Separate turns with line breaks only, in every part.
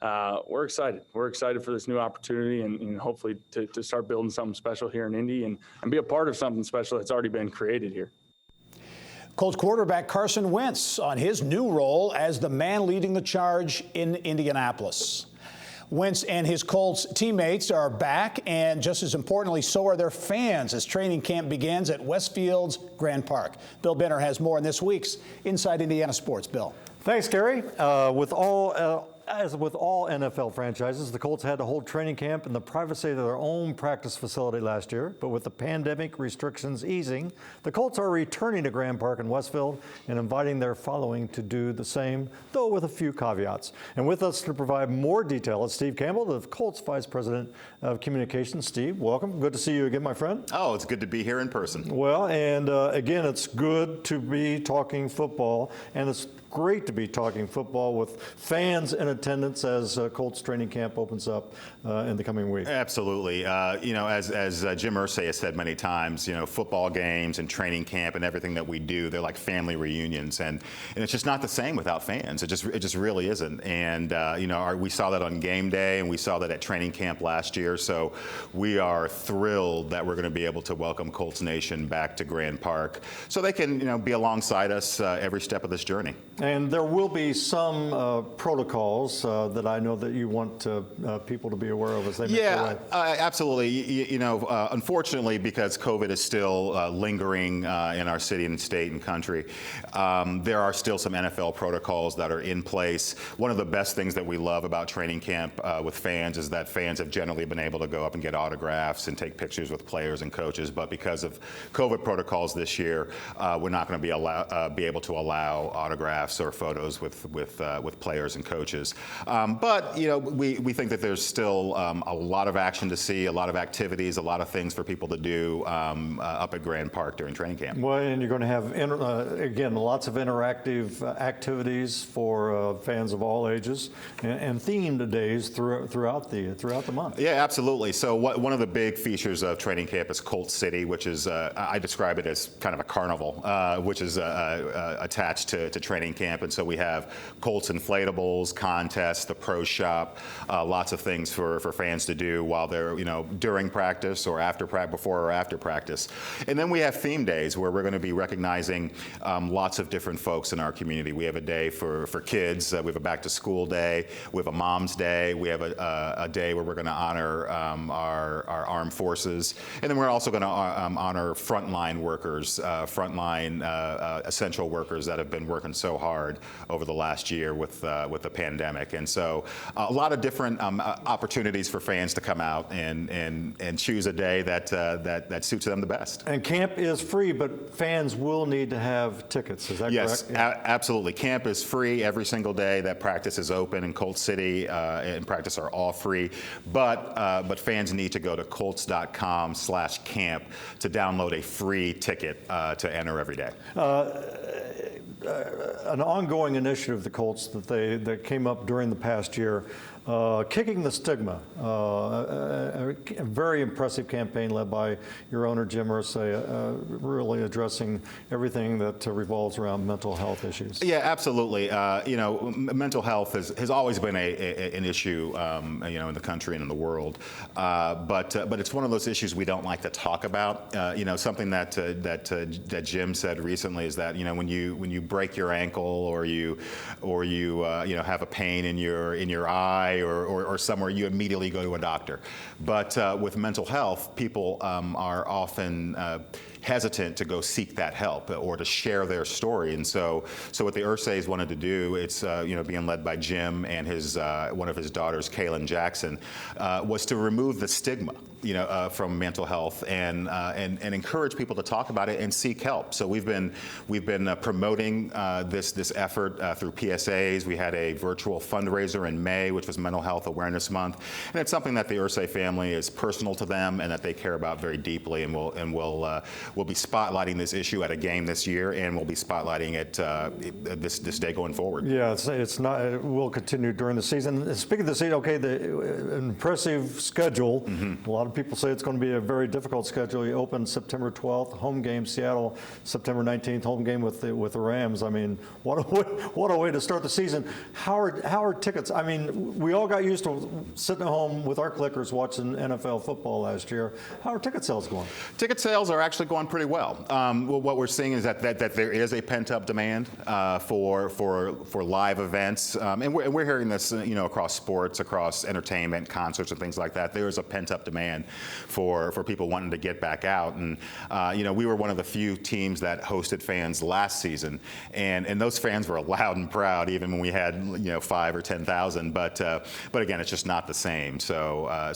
we're excited. We're excited for this new opportunity and hopefully to start building something special here in Indy and be a part of something special that's already been created here.
Colts quarterback Carson Wentz on his new role as the man leading the charge in Indianapolis. Wentz and his Colts teammates are back, and just as importantly, so are their fans as training camp begins at Westfield's Grand Park. Bill Benner has more in this week's Inside Indiana Sports. Bill.
Thanks, Gary. As with all NFL franchises, the Colts had to hold training camp in the privacy of their own practice facility last year. But with the pandemic restrictions easing, the Colts are returning to Grand Park in Westfield and inviting their following to do the same, though with a few caveats. And with us to provide more detail is Steve Campbell, the Colts Vice President of Communications. Steve, welcome. Good to see you again, my friend.
Oh, it's good to be here in person.
Well, and again, it's good to be talking football, and it's great to be talking football with fans in attendance as Colts training camp opens up in the coming week.
Absolutely. As Jim Irsay has said many times, football games and training camp and everything that we do, they're like family reunions, and it's just not the same without fans. It just really isn't. And we saw that on game day, and we saw that at training camp last year. So we are thrilled that we're going to be able to welcome Colts Nation back to Grand Park, so they can be alongside us every step of this journey.
And there will be some protocols that I know that you want people to be aware of as they make their way.
Absolutely. Unfortunately, because COVID is still lingering in our city and state and country, there are still some NFL protocols that are in place. One of the best things that we love about training camp with fans is that fans have generally been able to go up and get autographs and take pictures with players and coaches. But because of COVID protocols this year, we're not going to be able to allow autographs or photos with players and coaches. But we think that there's still a lot of action to see, a lot of activities, a lot of things for people to do up at Grand Park during training camp.
Well, and you're going to have again lots of interactive activities for fans of all ages and themed days throughout the month.
Yeah, absolutely. So one of the big features of training camp is Colt City, which is I describe it as kind of a carnival, which is attached to training camp. And so we have Colts inflatables, contests, the pro shop, lots of things for fans to do while they're, during practice or after before or after practice. And then we have theme days where we're going to be recognizing lots of different folks in our community. We have a day for kids. We have a back to school day. We have a mom's day. We have a day where we're going to honor our armed forces. And then we're also going to honor frontline workers, essential workers that have been working so hard over the last year with the pandemic. And so a lot of different opportunities for fans to come out and choose a day that suits them the best.
And camp is free, but fans will need to have tickets. Is that
correct?
Yes,
absolutely. Camp is free every single day that practice is open, and Colt City and practice are all free. But fans need to go to colts.com/camp to download a free ticket to enter every day.
An ongoing initiative of the Colts that came up during the past year, kicking the stigma. A very impressive campaign led by your owner, Jim Irsay, really addressing everything that revolves around mental health issues.
Yeah, absolutely. Mental health has always been an issue, in the country and in the world. But it's one of those issues we don't like to talk about. Something that Jim said recently is that when you break your ankle or you have a pain in your eye or somewhere, you immediately go to a doctor. But with mental health, people are often hesitant to go seek that help or to share their story. And so what the Irsays wanted to do, it's being led by Jim and his one of his daughters, Kaylin Jackson, was to remove the stigma from mental health and encourage people to talk about it and seek help. So we've been promoting this effort through PSAs. We had a virtual fundraiser in May, which was Mental Health Awareness Month, and it's something that the Irsay family is personal to them and that they care about very deeply, and we'll be spotlighting this issue at a game this year, and we'll be spotlighting it this day going forward.
Yeah, it's not. It will continue during the season. Speaking of the season, okay, the impressive schedule. A lot of people say it's going to be a very difficult schedule. You open September 12th, home game Seattle, September 19th, home game with the Rams. I mean, what a way to start the season. How are tickets? I mean, we all got used to sitting at home with our clickers watching NFL football last year. How are ticket sales going?
Ticket sales are actually going pretty well. What we're seeing is that there is a pent-up demand for live events, and we're hearing this, across sports, across entertainment, concerts, and things like that. There is a pent-up demand for people wanting to get back out, and we were one of the few teams that hosted fans last season, and those fans were loud and proud, even when we had 5,000 or 10,000. But again, it's just not the same. So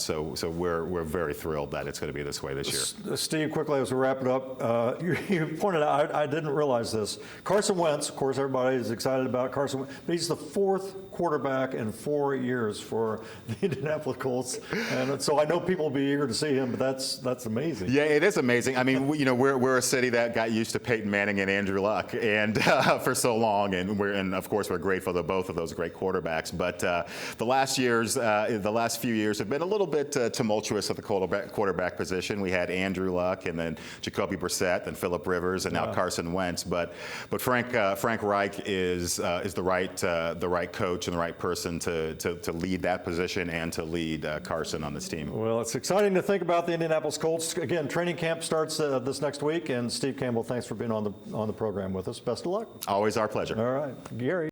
we're very thrilled that it's going to be this way this year.
Steve, quickly as we wrap it up, you pointed out, I didn't realize this. Carson Wentz, of course, everybody is excited about Carson Wentz, but he's the 4th quarterback in 4 years for the Indianapolis Colts, and so I know people will be eager to see him. But that's amazing.
Yeah, it is amazing. I mean, we're a city that got used to Peyton Manning and Andrew Luck, and for so long, and of course we're grateful to both of those great quarterbacks. But the last few years have been a little bit tumultuous at the quarterback position. We had Andrew Luck, and then Jacoby Brissett, and Phillip Rivers, and now Carson Wentz. But Frank Reich is the right coach and the right person to lead that position and to lead Carson on this team.
Well, it's exciting to think about the Indianapolis Colts. Again, training camp starts this next week, and Steve Campbell, thanks for being on the program with us. Best of luck.
Always our pleasure.
All right, Gary.